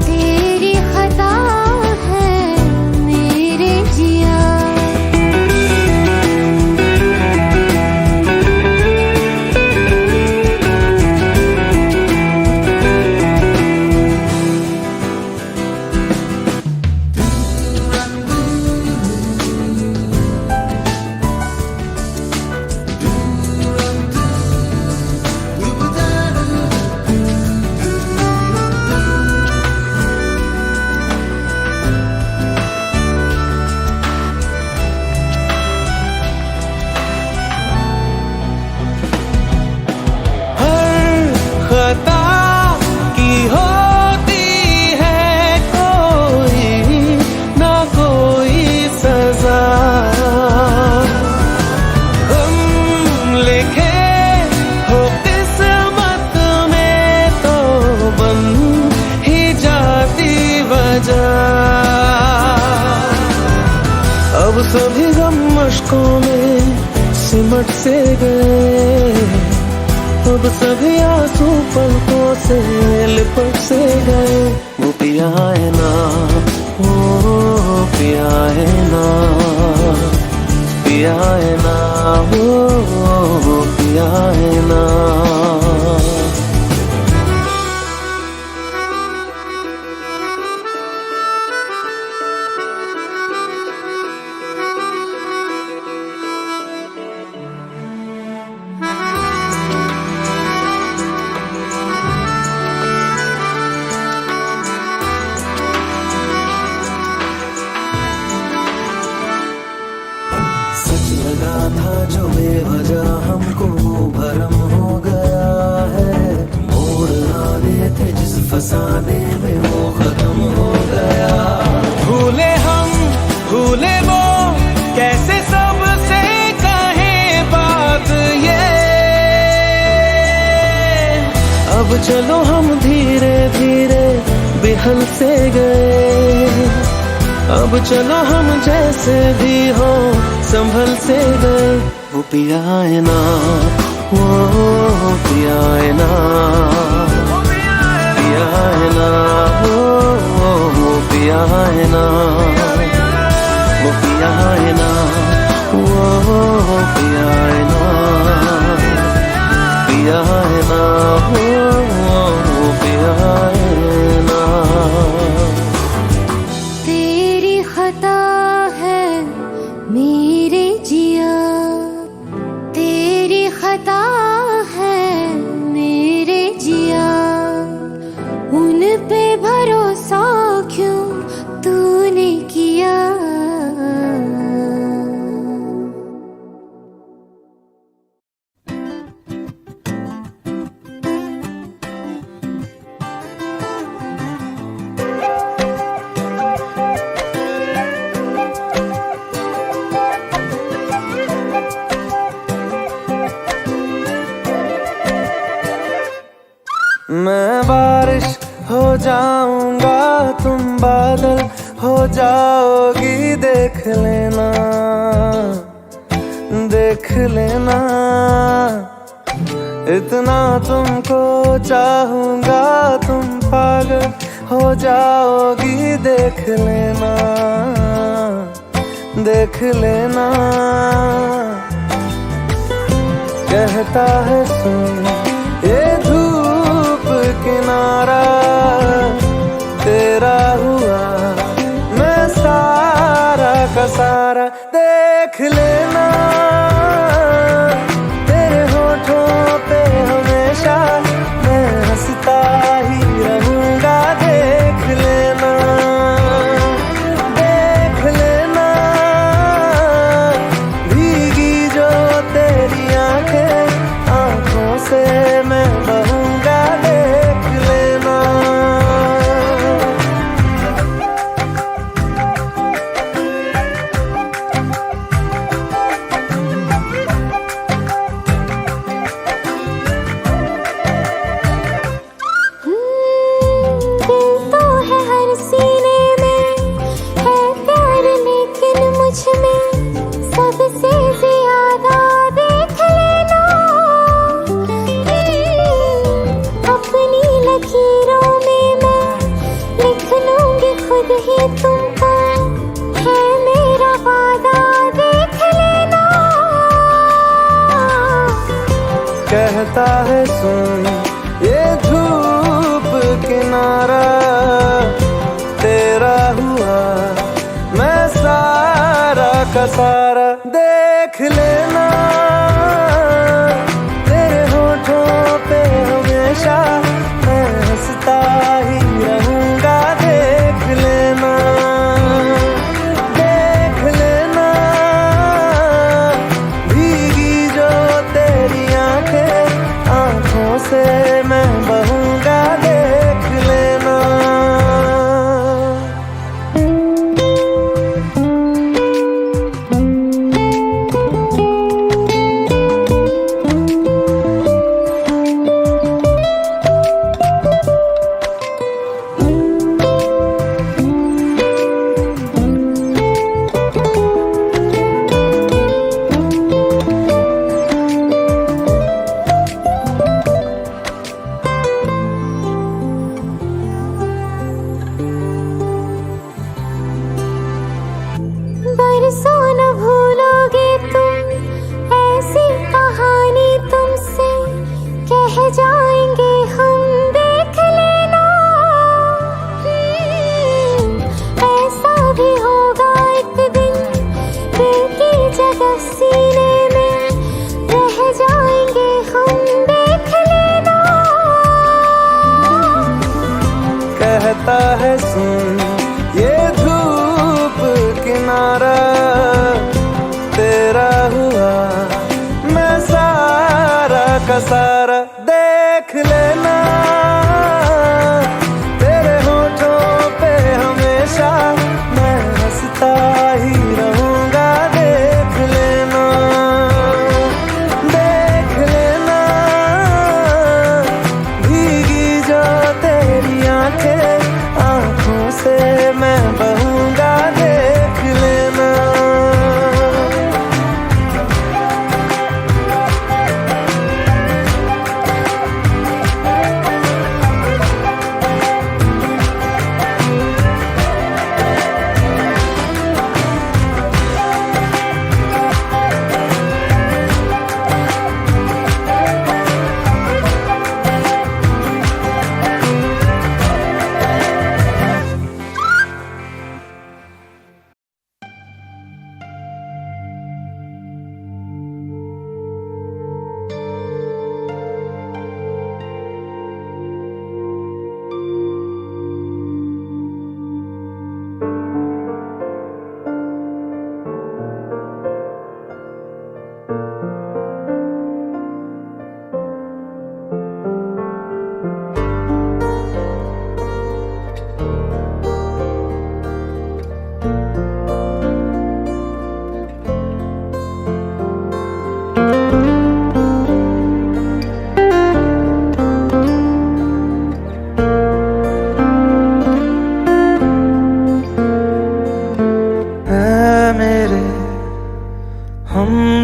तेरी खता है मेरे जिया। खता की होती है कोई ना कोई सजा, हम लिखे हो किस्मत में तो बन ही जाती वजह। अब सभी गम मशकों में सिमट से गए, अब सभी आंसू पलकों से लिपट से गए। वो पिया है ना, वो पिया है ना, पिया है ना, वो पिया है ना। लगा था जो बेवजह हमको वो भरम हो गया है, मोड़ आने थे जिस फसाने में वो खत्म हो गया। भूले हम भूले वो कैसे सबसे कहे बात ये, अब चलो हम धीरे धीरे बिहल से गए, अब चलो हम जैसे भी हो संभल से गए। वो पिया है ना, वो पिया है ना, पिया है ना, वो पिया है ना, वो पिया है ना, वो पिया है ना, पिया है ना, वो पिया है ना। तेरी खता है मेरे जिया, तेरी खता है मेरे जिया। उन पे भरोसा क्यों तूने किया। मैं बारिश हो जाऊंगा, तुम बादल हो जाओगी, देख लेना, देख लेना। इतना तुमको चाहूंगा, तुम पागल हो जाओगी, देख लेना, देख लेना। कहता है सुन ये धूप किनारा, तेरा हुआ मैं सारा का सारा, देख लेना, है सुन ये धूप किनारा तेरा हुआ मैं सारा का सारा। देख लेना तेरे होठों पे हमेशा मैं हंसता ही रहूंगा। देख लेना भीगी जो तेरी आंखें आंखों से मैं बहूंगा। देख लेना बरसों न भूलोगे तुम ऐसी कहानी तुमसे कह जाएंगे हम। देख लेना ऐसा भी होगा एक दिन दिल की जगह सीने में रह जाएंगे हम। देख लेना कहता है सुन ये धूप किनारा तेरा हुआ मैं सारा का सारा। देख लेना तेरे होठों पे हमेशा मैं हंसता ही रहूंगा। देख लेना भीगी जो तेरी आंखें आंखों से मैं बहूंगा। देख लेना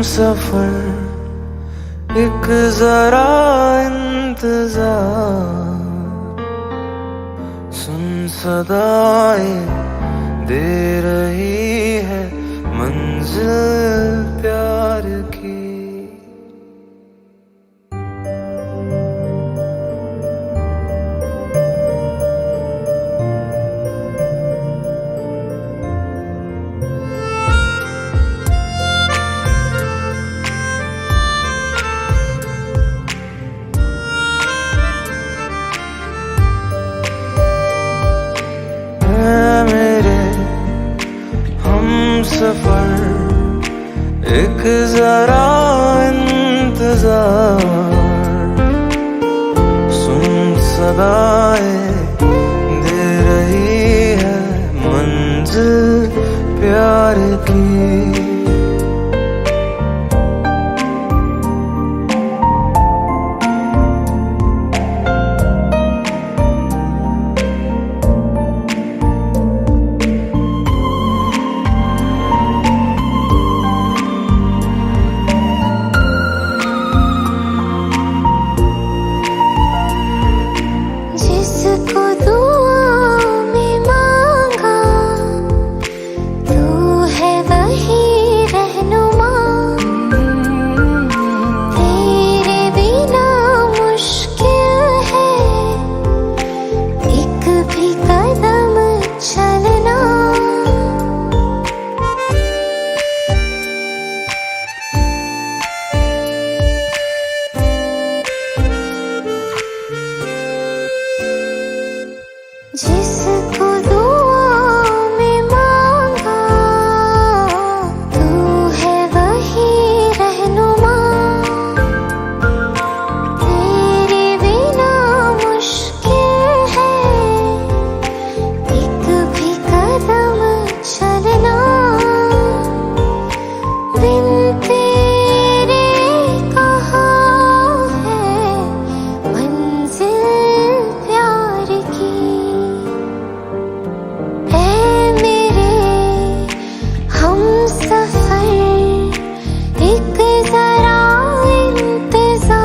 सफर एक जरा इंतजार सुन सदाएं दे रही है मंजिल प्यार की। सफर एक जरा इंतजार सुन सदाएं दे रही है मंजिल प्यार की। सफर एक जरा इंतजार,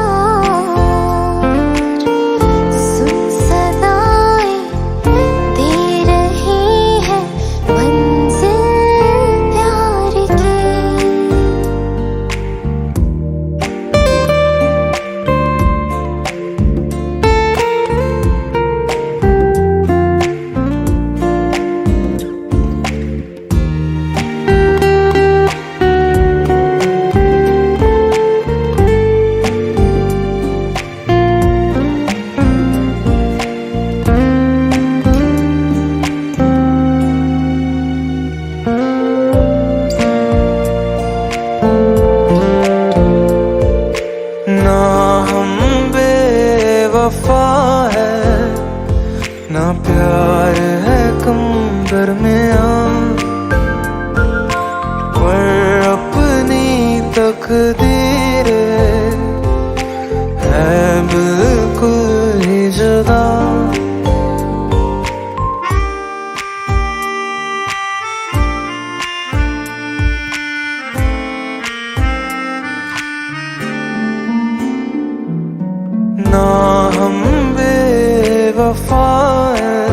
सुन सदाएं दे रही है मंजिल प्यार की। ना हम बेवफा है, ना प्यार है कम दरमियां, पर अपनी तकदीरें है बिल्कुल ही जुदा। ना हम बेवफा है,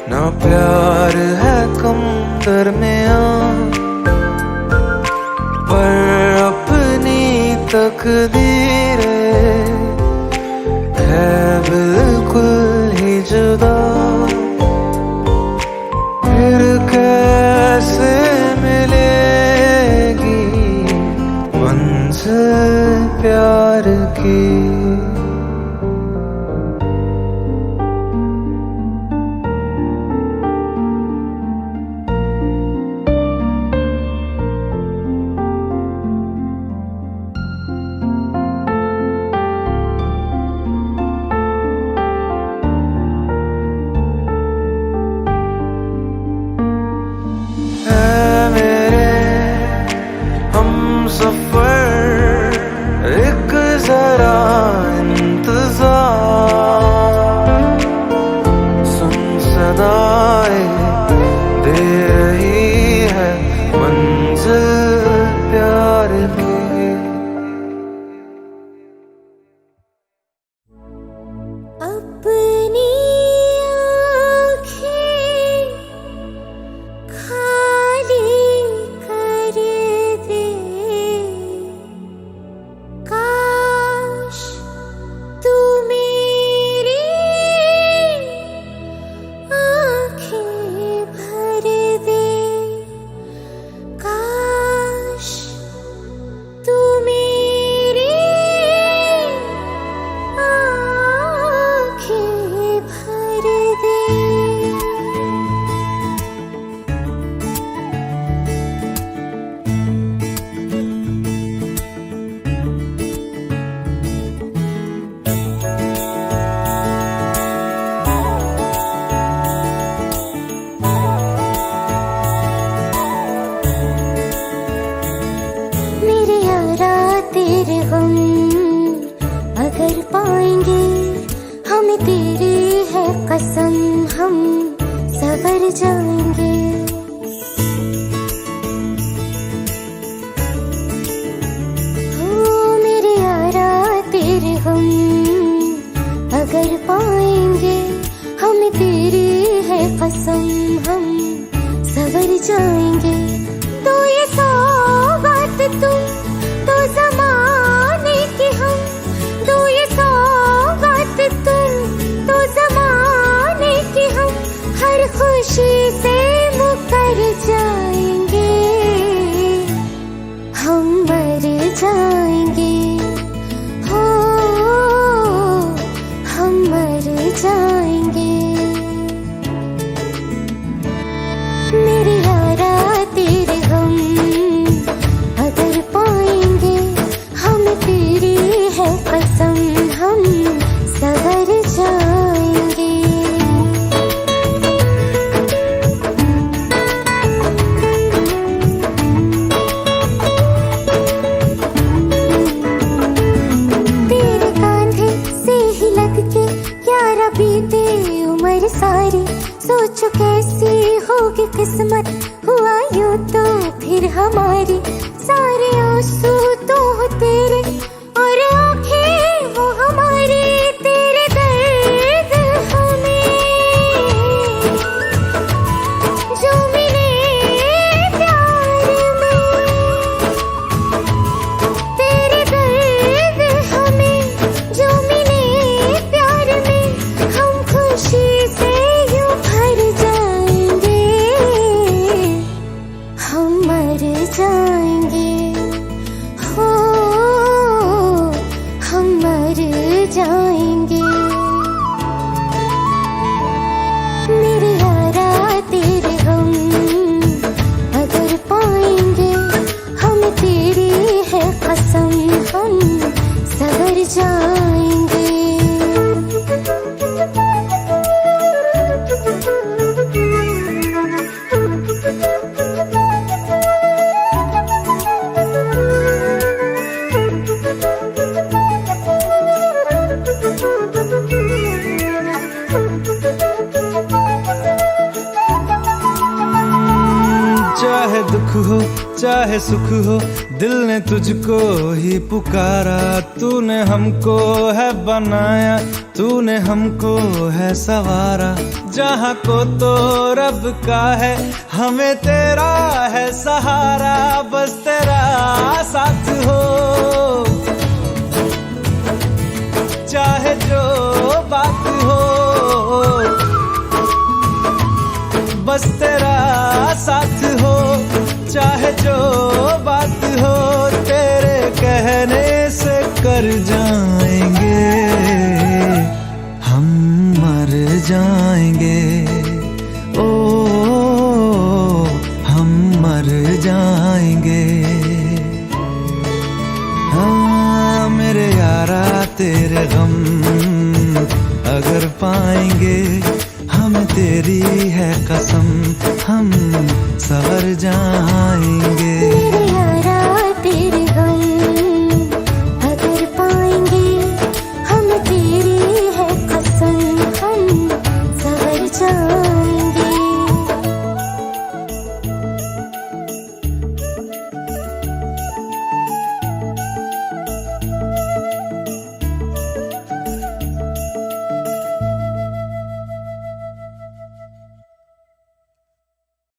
ना प्यार है कम दरमियां, पर अपनी तकदीरें है बिल्कुल ही जुदा। फिर कैसे मिलेगी मंजिल प्यार की। सफर एक जरा इंतजार, सुन सदाएं दे रही है मंजिल प्यार की। अपनी आँखें खाली कर दे, काश तू मेरी आँखें भर दे, काश तू मेरी आँखें भर दे। मेरे यारा तेरे गम अगर पाएंगे, हमें तेरी है कसम हम सवर जाएंगे। हो मेरे यारा तेरे गम अगर पाएंगे, हमें तेरी है कसम हम सवर जाएंगे। तो ये सौगात तुम तो ज़माने की हम, तो ये सौगात तुम तो ज़माने की हम, हर खुशी से मुकर जाएंगे, हम मर जाएंगे। हो हम मर जाएंगे। मेरे यारा तेरे गम अगर पाएंगे, हम तेरी है कसम हम सवर जाएंगे। फिर हमारी, सारे आंसू तो हो तेरे और आंखें वो हमारी, तेरे दर्द हमें जो मिले प्यार में, तेरे दर्द हमें जो मिले प्यार में, हम खुशी से यूं भर जाएंगे, हम मर जाएंगे, हो हम मर जाएंगे। मेरे यारा तेरे हम अगर पाएंगे, हम तेरी है कसम, हम सवर जाएंगे। चाहे दुख हो चाहे सुख हो, दिल ने तुझको ही पुकारा, तूने हमको है बनाया, तूने हमको है सवारा, जहाँ को तो रब का है, हमें तेरा है सहारा, बस तेरा साथ हो, चाहे जो बात हो, बस तेरा साथ हो, चाहे जो बात हो, तेरे कहने से कर जाएंगे, हम मर जाएंगे, ओ हम मर जाएंगे। हाँ मेरे यारा तेरे गम अगर पाएंगे, हम तेरी है कसम, हम सवर जाएंगे।